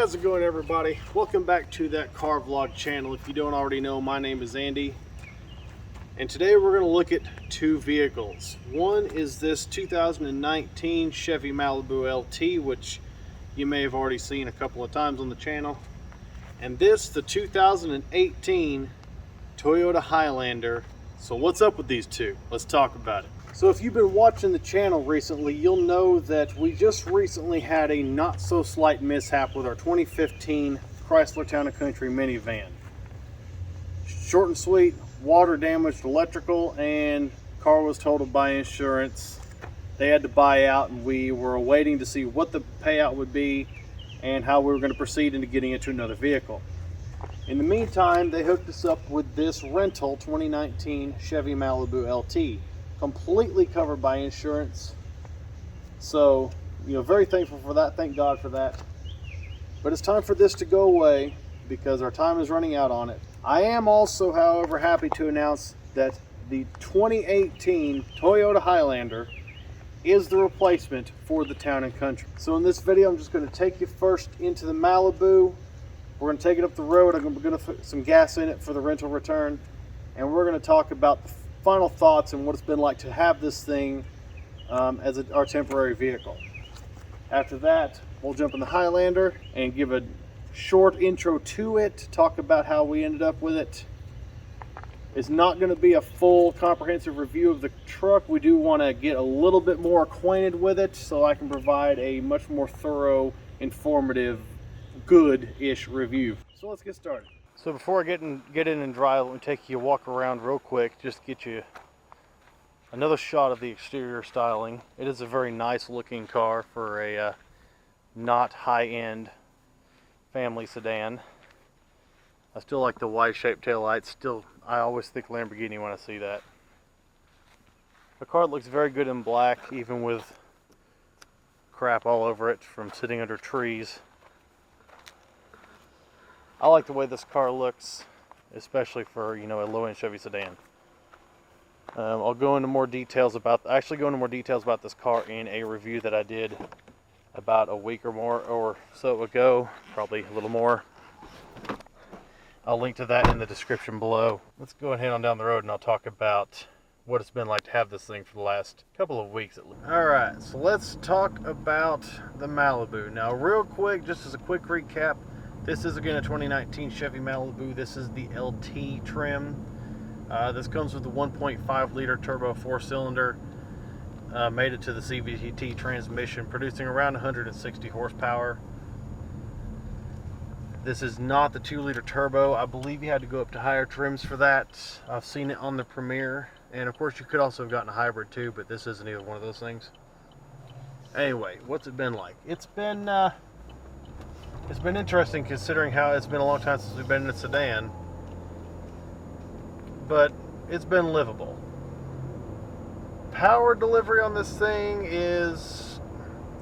How's it going, everybody? Welcome back to that car vlog channel. If you don't already know, my name is Andy, and today we're going to look at two vehicles. One is this 2019 Chevy Malibu LT, which you may have already seen a couple of times on the channel, and this, the 2018 Toyota Highlander. So what's up with these two? Let's talk about it. So if you've been watching the channel recently, you'll know that we just recently had a not so slight mishap with our 2015 Chrysler Town Country minivan. Short and sweet, water damaged electrical, and car was totaled by insurance. They had to buy out, and we were waiting to see what the payout would be and how we were going to proceed into getting into another vehicle. In the meantime, they hooked us up with this rental 2019 Chevy Malibu LT, completely covered by insurance. So, very thankful for that. Thank God for that. But it's time for this to go away because our time is running out on it. I am also, however, happy to announce that the 2018 Toyota Highlander is the replacement for the Town & Country. So in this video, I'm just going to take you first into the Malibu. We're going to take it up the road. I'm going to put some gas in it for the rental return, and we're going to talk about the final thoughts and what it's been like to have this thing as our temporary vehicle. After that, we'll jump in the Highlander and give a short intro to it, talk about how we ended up with it. It's not going to be a full comprehensive review of the truck. We do want to get a little bit more acquainted with it so I can provide a much more thorough, informative, good-ish review. So let's get started. So before I get in and drive, let me take you a walk around real quick, just to get you another shot of the exterior styling. It is a very nice looking car for a not high-end family sedan. I still like the Y-shaped taillights. I always think Lamborghini when I see that. The car looks very good in black, even with crap all over it from sitting under trees. I like the way this car looks, especially for a low-end Chevy sedan. I'll go into more details about this car in a review that I did about a week or so ago, probably a little more. I'll link to that in the description below. Let's go ahead on down the road and I'll talk about what it's been like to have this thing for the last couple of weeks at least. Alright, so let's talk about the Malibu. Now real quick, just as a quick recap, this is again a 2019 Chevy Malibu. This is the LT trim. This comes with the 1.5 liter turbo 4-cylinder. Made it to the CVT transmission, producing around 160 horsepower. This is not the 2-liter turbo. I believe you had to go up to higher trims for that. I've seen it on the Premier, and of course you could also have gotten a hybrid too, but this isn't either one of those things. Anyway, what's it been like? It's been interesting considering how it's been a long time since we've been in a sedan, but it's been livable. Power delivery on this thing is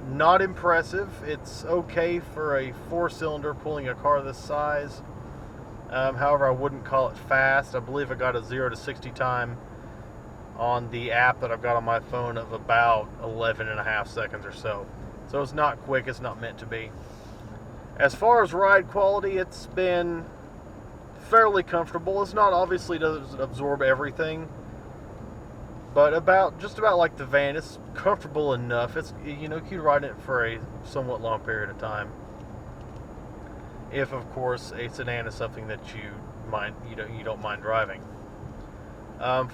not impressive. It's okay for a 4-cylinder pulling a car this size. However, I wouldn't call it fast. I believe I got a 0 to 60 time on the app that I've got on my phone of about 11.5 seconds or so. So it's not quick, it's not meant to be. As far as ride quality, it's been fairly comfortable. It's not, obviously doesn't absorb everything, but just about like the van, it's comfortable enough. It's, you could ride it for a somewhat long period of time. If of course a sedan is something that you don't mind driving.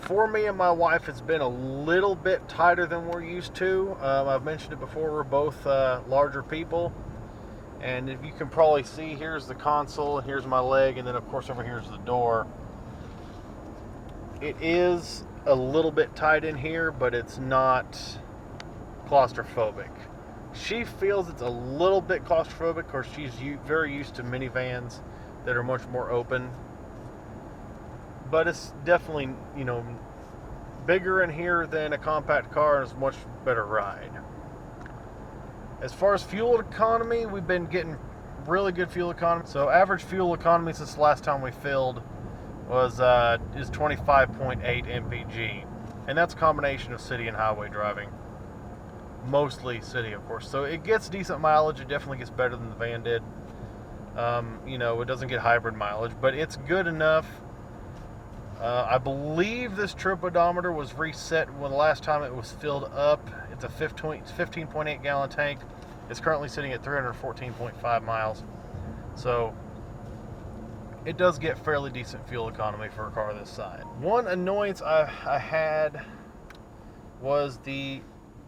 For me and my wife, it's been a little bit tighter than we're used to. I've mentioned it before, we're both larger people. And if you can probably see, here's the console, here's my leg, and then of course over here's the door. It is a little bit tight in here, but it's not claustrophobic. She feels it's a little bit claustrophobic because she's very used to minivans that are much more open. But it's definitely, bigger in here than a compact car, and it's a much better ride. As far as fuel economy, we've been getting really good fuel economy. So average fuel economy since the last time we filled is 25.8 mpg, and that's a combination of city and highway driving. Mostly city, of course. So it gets decent mileage. It definitely gets better than the van did. You know, it doesn't get hybrid mileage, but it's good enough. I believe this trip odometer was reset when the last time it was filled up. It's a 15.8 gallon tank. It's currently sitting at 314.5 miles. So it does get fairly decent fuel economy for a car this size. One annoyance I had was the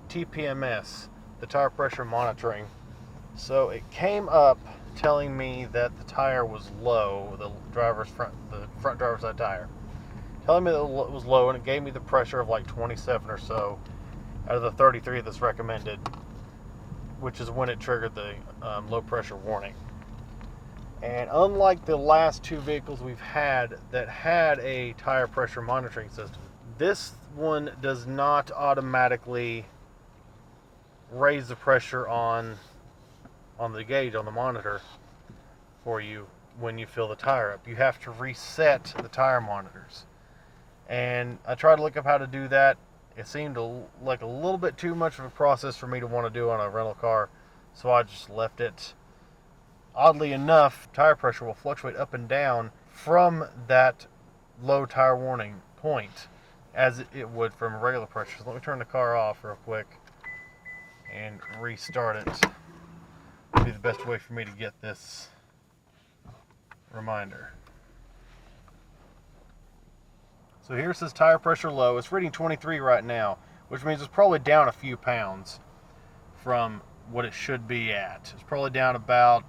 TPMS, the tire pressure monitoring. So it came up telling me that the tire was low, the front driver's side tire, telling me that it was low, and it gave me the pressure of like 27 or so out of the 33 that's recommended, which is when it triggered the low pressure warning. And unlike the last two vehicles we've had that had a tire pressure monitoring system, this one does not automatically raise the pressure on the gauge, on the monitor for you when you fill the tire up. You have to reset the tire monitors. And I tried to look up how to do that. It seemed like a little bit too much of a process for me to want to do on a rental car, so I just left it. Oddly enough, tire pressure will fluctuate up and down from that low tire warning point as it would from regular pressure. So let me turn the car off real quick and restart it. It'll be the best way for me to get this reminder. So here it says tire pressure low. It's reading 23 right now, which means it's probably down a few pounds from what it should be at. It's probably down about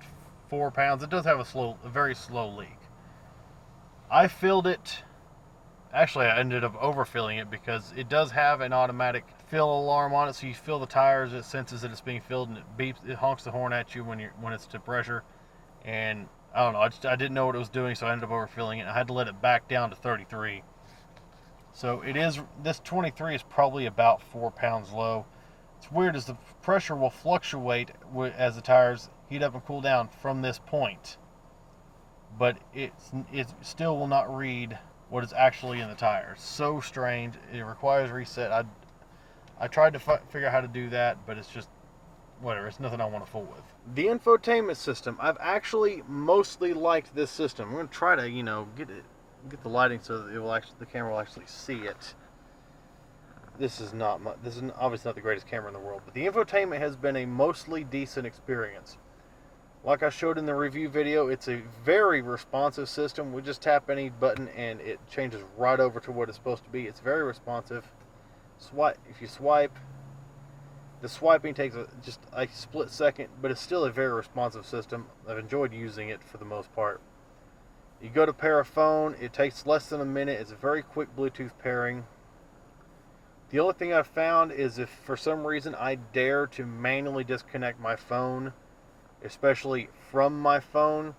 4 pounds. It does have a very slow leak. I filled it. Actually, I ended up overfilling it because it does have an automatic fill alarm on it. So you fill the tires, it senses that it's being filled, and it beeps, it honks the horn at you when it's to pressure. And I don't know, I didn't know what it was doing, so I ended up overfilling it. I had to let it back down to 33. So this 23 is probably about 4 pounds low. It's weird as the pressure will fluctuate as the tires heat up and cool down from this point, but it still will not read what is actually in the tires. So strange. It requires reset. I tried to figure out how to do that, but it's just whatever. It's nothing I want to fool with. The infotainment system, I've actually mostly liked this system. I'm going to try to get the lighting so that the camera will actually see it. This is obviously not the greatest camera in the world, but the infotainment has been a mostly decent experience. Like I showed in the review video, it's a very responsive system. We just tap any button and it changes right over to what it's supposed to be. It's very responsive. If you swipe, the swiping takes just a split second, but it's still a very responsive system. I've enjoyed using it for the most part. You go to pair a phone, it takes less than a minute. It's a very quick Bluetooth pairing. The only thing I've found is if for some reason I dare to manually disconnect my phone, especially from my phone,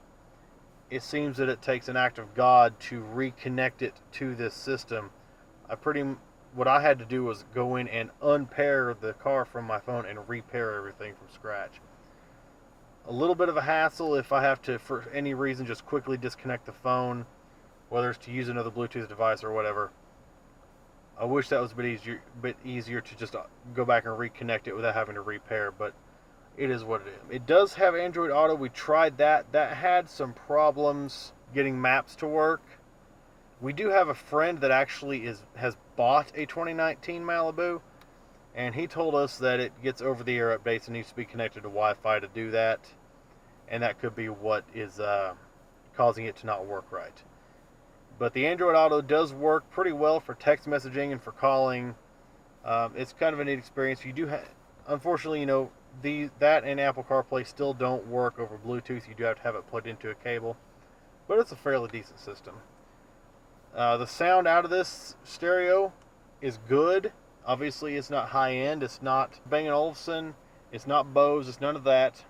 it seems that it takes an act of God to reconnect it to this system. What I had to do was go in and unpair the car from my phone and repair everything from scratch. A little bit of a hassle if I have to, for any reason, just quickly disconnect the phone, whether it's to use another Bluetooth device or whatever. I wish that was a bit easier to just go back and reconnect it without having to repair, but it is what it is. It does have Android Auto. We tried that. That had some problems getting maps to work. We do have a friend that actually has bought a 2019 Malibu, and he told us that it gets over-the-air updates and needs to be connected to Wi-Fi to do that, and that could be what is causing it to not work right. But the Android Auto does work pretty well for text messaging and for calling. It's kind of a neat experience. You do unfortunately, that and Apple CarPlay still don't work over Bluetooth. You do have to have it plugged into a cable, but it's a fairly decent system. The sound out of this stereo is good. Obviously, it's not high-end. It's not Bang & Olufsen. It's not Bose. It's none of that.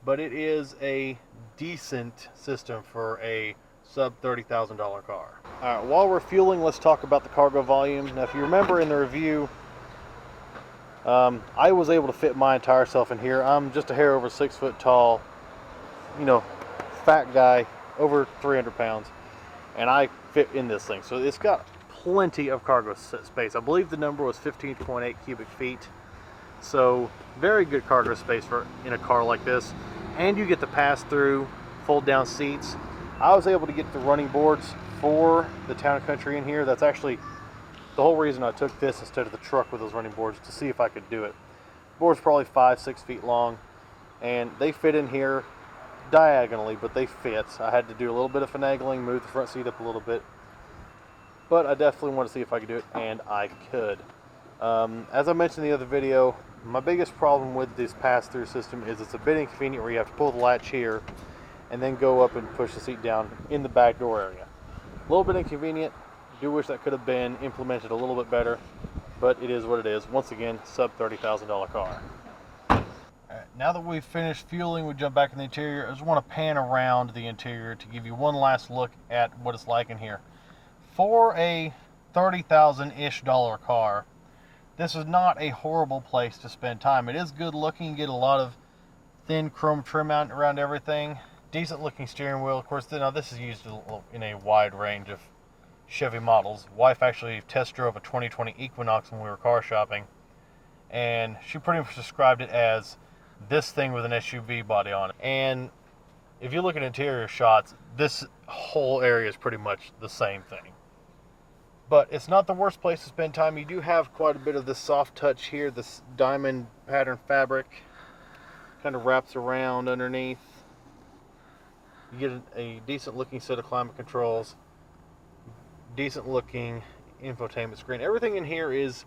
But it is a decent system for a sub-$30,000 car. Alright, while we're fueling, let's talk about the cargo volume. Now, if you remember in the review, I was able to fit my entire self in here. I'm just a hair over 6 foot tall, fat guy, over 300 pounds, and I fit in this thing. So it's got plenty of cargo space. I believe the number was 15.8 cubic feet. So very good cargo space in a car like this. and you get the pass-through fold-down seats. I was able to get the running boards for the Town Country in here. That's actually the whole reason I took this instead of the truck with those running boards, to see if I could do it. The board's probably 5-6 feet long, and they fit in here diagonally, but they fit. I had to do a little bit of finagling, move the front seat up a little bit, but I definitely want to see if I could do it, and I could. As I mentioned in the other video, my biggest problem with this pass-through system is it's a bit inconvenient where you have to pull the latch here and then go up and push the seat down in the back door area. A little bit inconvenient. Do wish that could have been implemented a little bit better, but it is what it is. Once again, sub $30,000 car. Alright, now that we've finished fueling, we jump back in the interior. I just want to pan around the interior to give you one last look at what it's like in here. For a $30,000-ish car, this is not a horrible place to spend time. It is good looking. You get a lot of thin chrome trim out around everything. Decent looking steering wheel. Of course, now this is used in a wide range of Chevy models. Wife actually test drove a 2020 Equinox when we were car shopping, and she pretty much described it as this thing with an SUV body on it. And if you look at interior shots, this whole area is pretty much the same thing. But it's not the worst place to spend time. You do have quite a bit of this soft touch here. This diamond pattern fabric kind of wraps around underneath. You get a decent looking set of climate controls, decent looking infotainment screen. Everything in here is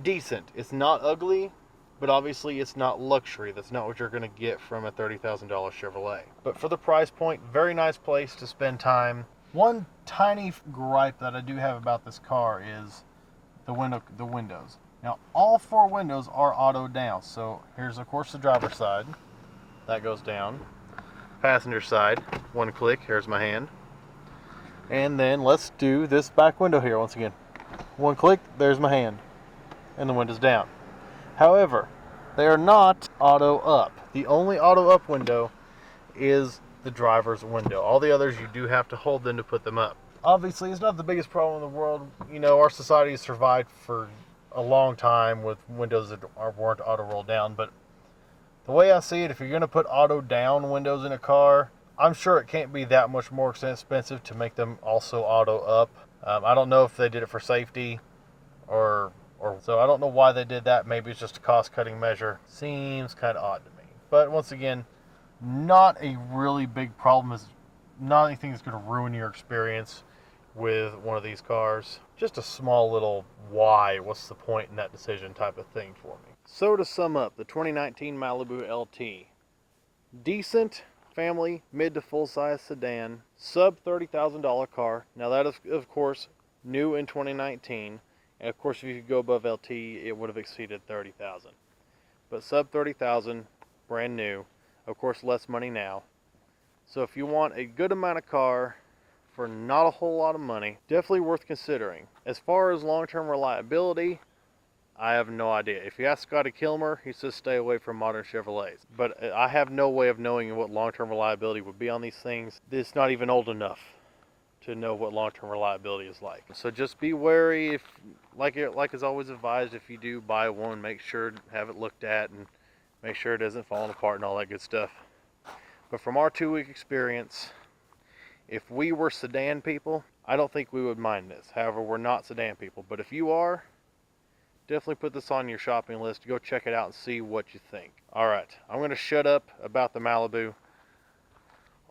decent. It's not ugly, but obviously it's not luxury. That's not what you're going to get from a $30,000 Chevrolet. But for the price point, very nice place to spend time. One tiny gripe that I do have about this car is the windows. Now, all 4 windows are auto down. So here's, of course, the driver's side. That goes down. Passenger side, one click. Here's my hand. And then let's do this back window here once again. One click, there's my hand. And the window's down. However, they are not auto up. The only auto up window is the driver's window. All the others, you do have to hold them to put them up. Obviously, it's not the biggest problem in the world. You know, our society has survived for a long time with windows that weren't auto roll down, but the way I see it, if you're going to put auto down windows in a car, I'm sure it can't be that much more expensive to make them also auto up. I don't know if they did it for safety or so I don't know why they did that. Maybe it's just a cost-cutting measure. Seems kind of odd to me. But once again, not a really big problem. Is not anything that's going to ruin your experience with one of these cars. Just a small little why, what's the point in that decision type of thing for me. So to sum up, the 2019 Malibu LT. Decent family, mid to full-size sedan, sub $30,000 car. Now that is, of course, new in 2019. And of course, if you could go above LT, it would have exceeded $30,000. But sub $30,000, brand new. Of course, less money now. So if you want a good amount of car for not a whole lot of money, definitely worth considering. As far as long-term reliability, I have no idea. If you ask Scotty Kilmer, he says stay away from modern Chevrolets. But I have no way of knowing what long-term reliability would be on these things. It's not even old enough to know what long-term reliability is like. So just be wary. If, like is always advised, if you do buy one, make sure to have it looked at and make sure it isn't falling apart and all that good stuff. But from our 2-week experience, if we were sedan people, I don't think we would mind this. However, we're not sedan people. But if you are, definitely put this on your shopping list. Go check it out and see what you think. Alright, I'm going to shut up about the Malibu.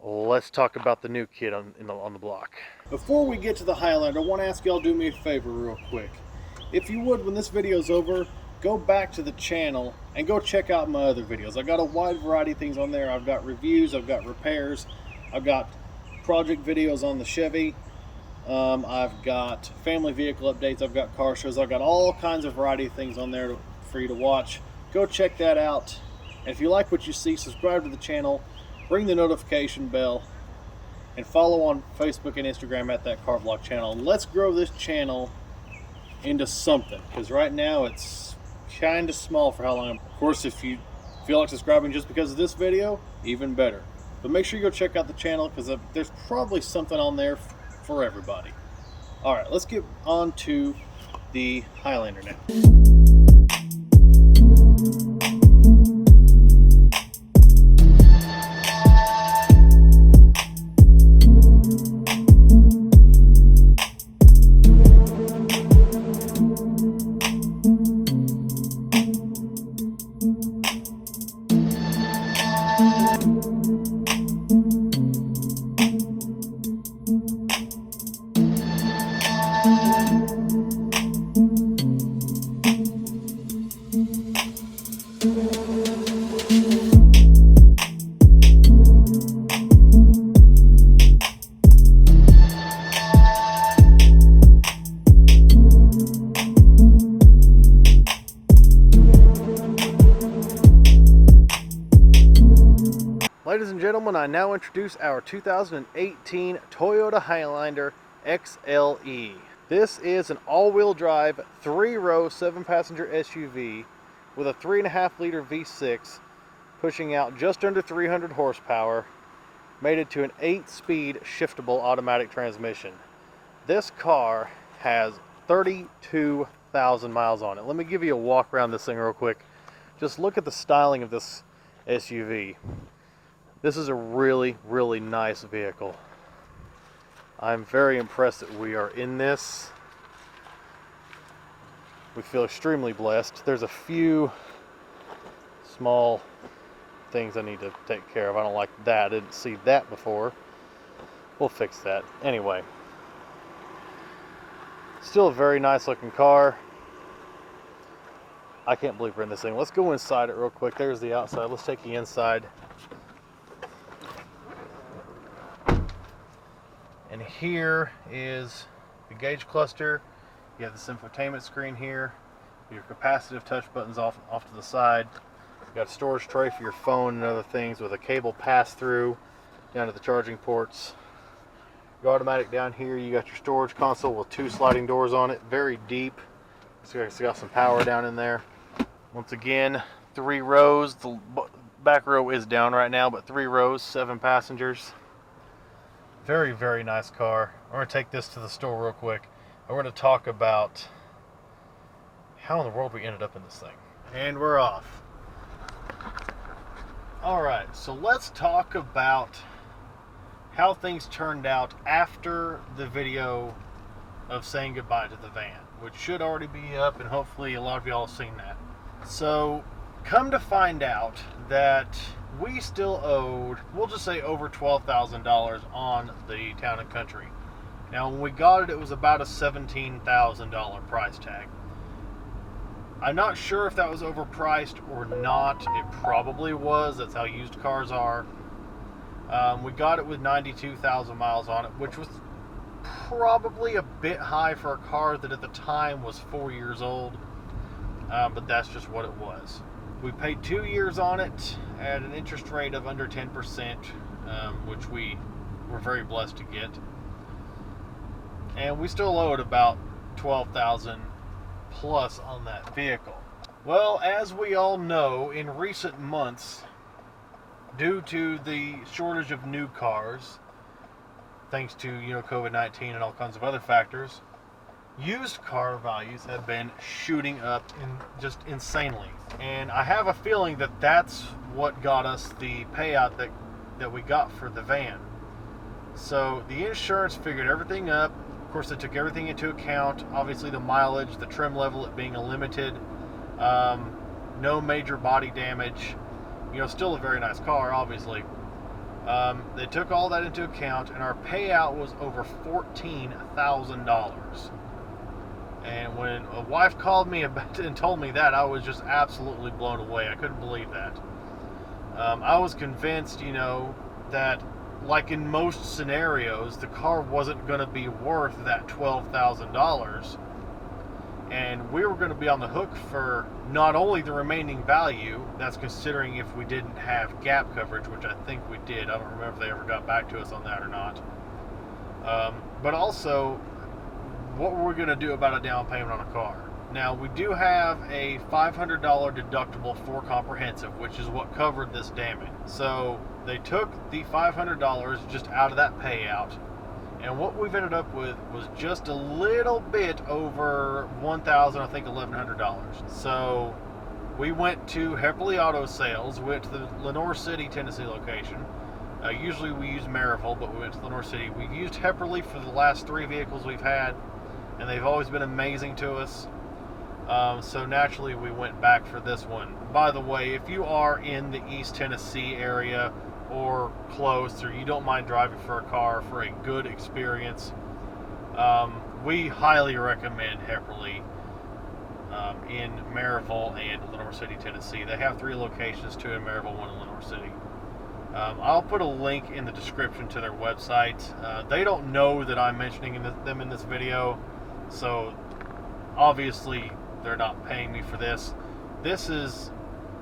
Let's talk about the new kid on the block. Before we get to the Highlander, I want to ask y'all to do me a favor real quick. If you would, when this video is over, go back to the channel and go check out my other videos. I got a wide variety of things on there. I've got reviews, I've got repairs, I've got project videos on the Chevy, I've got family vehicle updates, I've got car shows, I've got all kinds of variety of things on there for you to watch. Go check that out. And if you like what you see, subscribe to the channel, ring the notification bell, and follow on Facebook and Instagram at that car vlog channel. And let's grow this channel into something, because right now it's kind of small for how long. Of course, if you feel like subscribing just because of this video, even better. But make sure you go check out the channel, because there's probably something on there for everybody. Alright, let's get on to the Highlander now. Ladies and gentlemen, I now introduce our 2018 Toyota Highlander XLE. This is an all-wheel drive, 3-row, 7-passenger SUV with a 3.5-liter V6, pushing out just under 300 horsepower, mated to an 8-speed shiftable automatic transmission. This car has 32,000 miles on it. Let me give you a walk around this thing real quick. Just look at the styling of this SUV. This is a really, really nice vehicle. I'm very impressed that we are in this. We feel extremely blessed. There's a few small things I need to take care of. I don't like that. I didn't see that before. We'll fix that. Anyway, still a very nice looking car. I can't believe we're in this thing. Let's go inside it real quick. There's the outside. Let's take the inside. And here is the gauge cluster. You have this infotainment screen here. Your capacitive touch buttons off to the side. You got a storage tray for your phone and other things with a cable pass through down to the charging ports. Your automatic down here. You got your storage console with 2 sliding doors on it, very deep. So it's got some power down in there. Once again, 3 rows. The back row is down right now, but 3 rows, 7 passengers. Very, very nice car. We're going to take this to the store real quick. We're going to talk about how in the world we ended up in this thing. And we're off. Alright, so let's talk about how things turned out after the video of saying goodbye to the van, which should already be up, and hopefully a lot of y'all have seen that. So, come to find out that we still owed, we'll just say over $12,000 on the Town & Country. Now when we got it, it was about a $17,000 price tag. I'm not sure if that was overpriced or not. It probably was. That's how used cars are. We got it with 92,000 miles on it, which was probably a bit high for a car that at the time was 4 years old. But that's just what it was. We paid 2 years on it at an interest rate of under 10%, which we were very blessed to get. And we still owed about $12,000 plus on that vehicle. Well, as we all know, in recent months, due to the shortage of new cars, thanks to COVID-19 and all kinds of other factors, used car values have been shooting up just insanely. And I have a feeling that that's what got us the payout that we got for the van. So the insurance figured everything up. Of course, they took everything into account. Obviously the mileage, the trim level, it being a limited, no major body damage. Still a very nice car, obviously. They took all that into account, and our payout was over $14,000. And when a wife called me and told me that, I was just absolutely blown away. I couldn't believe that. I was convinced, that like in most scenarios, the car wasn't going to be worth that $12,000. And we were going to be on the hook for not only the remaining value, that's considering if we didn't have gap coverage, which I think we did. I don't remember if they ever got back to us on that or not. But also, what were we going to do about a down payment on a car? Now, we do have a $500 deductible for comprehensive, which is what covered this damage. So they took the $500 just out of that payout, and what we've ended up with was just a little bit over $1,000, I think $1,100. So we went to Hepperly Auto Sales, went to the Lenoir City, Tennessee location. Usually we use Maryville, but we went to Lenoir City. We've used Hepperly for the last 3 vehicles we've had, and they've always been amazing to us. So naturally we went back for this one. By the way, if you are in the East Tennessee area or close, or you don't mind driving for a car for a good experience, we highly recommend Hepperly in Maryville and Lenoir City, Tennessee. They have 3 locations, 2 in Maryville, 1 in Lenoir City. I'll put a link in the description to their website. They don't know that I'm mentioning them in this video, so obviously they're not paying me for this. This is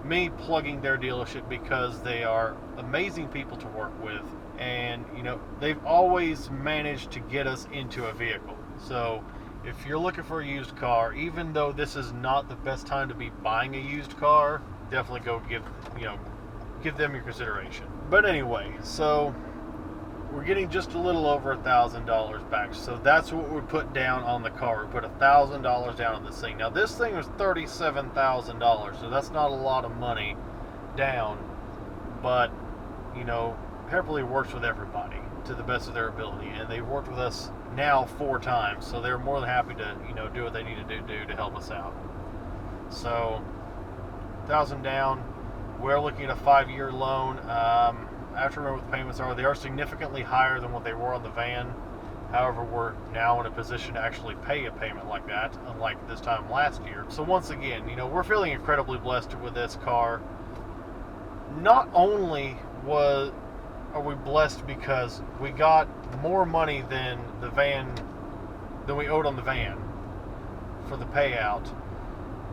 me plugging their dealership because they are amazing people to work with, and you know, they've always managed to get us into a vehicle. So if you're looking for a used car, even though this is not the best time to be buying a used car, definitely go give them your consideration. But anyway, so we're getting just a little over $1,000 back. So that's what we put down on the car. We put $1,000 down on this thing. Now this thing was $37,000, so that's not a lot of money down. But you know, Hepperly works with everybody to the best of their ability, and they've worked with us now 4 times. So they're more than happy to do what they need to do to help us out. So $1,000 down. We're looking at a 5-year loan. I have to remember what the payments are. They are significantly higher than what they were on the van. However, we're now in a position to actually pay a payment like that, unlike this time last year. So once again, we're feeling incredibly blessed with this car. Not only are we blessed because we got more money than we owed on the van for the payout,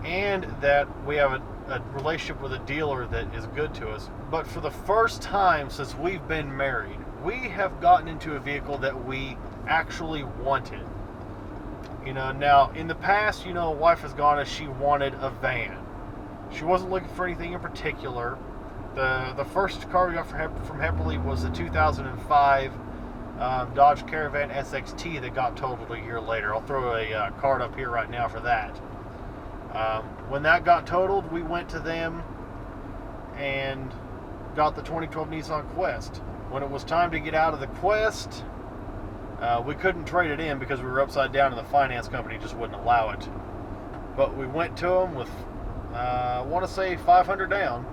and that we have a relationship with a dealer that is good to us. But for the first time since we've been married, we have gotten into a vehicle that we actually wanted. Now in the past, wife has gone as she wanted a van. She wasn't looking for anything in particular. The first car we got from Hepperly was the 2005 Dodge Caravan SXT that got totaled a year later. I'll throw a card up here right now for that. When that got totaled, we went to them and got the 2012 Nissan Quest. When it was time to get out of the Quest, we couldn't trade it in because we were upside down and the finance company just wouldn't allow it. But we went to them with, I want to say $500 down,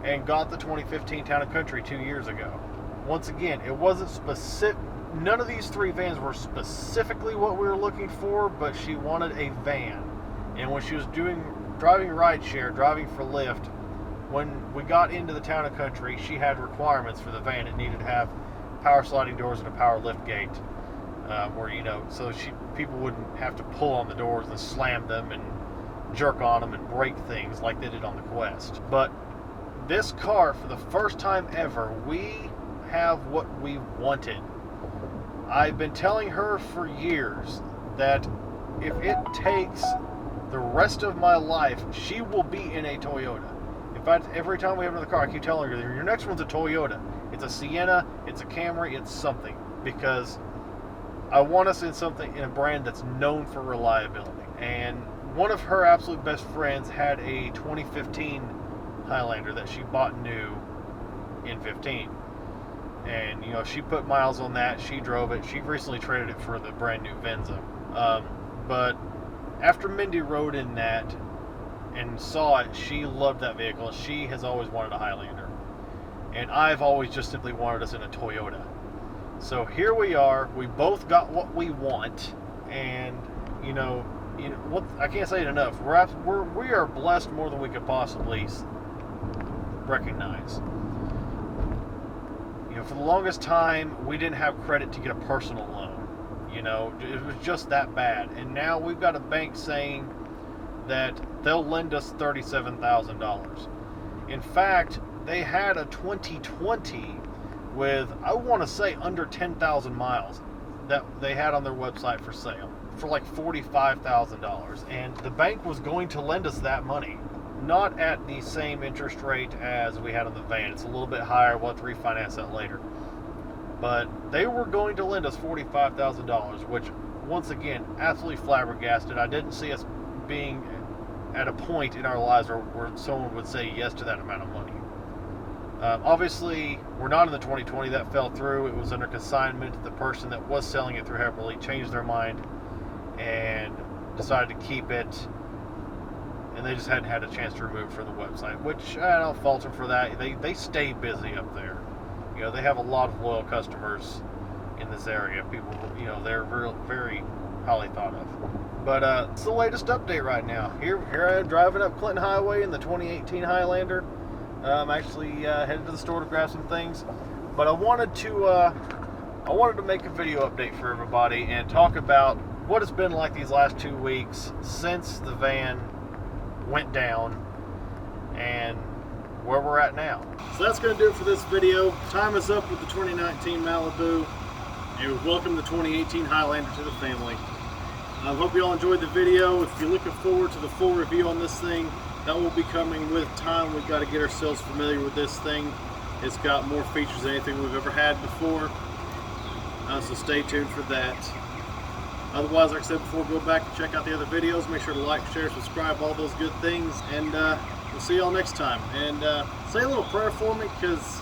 and got the 2015 Town Country 2 years ago. Once again, it wasn't specific. None of these 3 vans were specifically what we were looking for, but she wanted a van. And when she was driving rideshare, driving for Lyft, when we got into the Town Country, she had requirements for the van. It needed to have power sliding doors and a power lift gate, so people wouldn't have to pull on the doors and slam them and jerk on them and break things like they did on the Quest. But this car, for the first time ever, we have what we wanted. I've been telling her for years that if it takes the rest of my life, she will be in a Toyota. In fact, every time we have another car, I keep telling her, your next one's a Toyota. It's a Sienna, it's a Camry, it's something. Because I want us in a brand that's known for reliability. And one of her absolute best friends had a 2015 Highlander that she bought new in 15. And, she put miles on that. She drove it. She recently traded it for the brand new Venza. But after Mindy rode in that and saw it, she loved that vehicle. She has always wanted a Highlander. And I've always just simply wanted us in a Toyota. So here we are. We both got what we want. And, what I can't say it enough. We are blessed more than we could possibly recognize. For the longest time, we didn't have credit to get a personal loan. It was just that bad. And now we've got a bank saying that they'll lend us $37,000. In fact, they had a 2020 with, I want to say, under 10,000 miles that they had on their website for sale for like $45,000. And the bank was going to lend us that money. Not at the same interest rate as we had on the van. It's a little bit higher. We'll have to refinance that later. But they were going to lend us $45,000, which, once again, absolutely flabbergasted. I didn't see us being at a point in our lives where someone would say yes to that amount of money. Obviously, we're not in the 2020. That fell through. It was under consignment. The person that was selling it through Hepperly changed their mind and decided to keep it. And they just hadn't had a chance to remove it from the website, which I don't fault them for that. They stay busy up there. They have a lot of loyal customers in this area. People, they're very highly thought of. But it's the latest update right now. Here I am driving up Clinton Highway in the 2018 Highlander. I'm actually headed to the store to grab some things, but I wanted to make a video update for everybody and talk about what it's been like these last 2 weeks since the van went down and where we're at now. So that's going to do it for this video. Time is up with the 2019 Malibu, and welcome the 2018 Highlander to the family. I hope you all enjoyed the video. If you're looking forward to the full review on this thing, that will be coming with time. We've got to get ourselves familiar with this thing. It's got more features than anything we've ever had before, so stay tuned for that. Otherwise, like I said before, go back and check out the other videos. Make sure to like, share, subscribe, all those good things, and we'll see y'all next time. And say a little prayer for me, because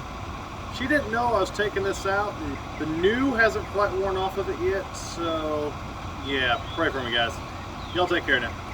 she didn't know I was taking this out, and the new hasn't quite worn off of it yet, so yeah, pray for me, guys. Y'all take care now.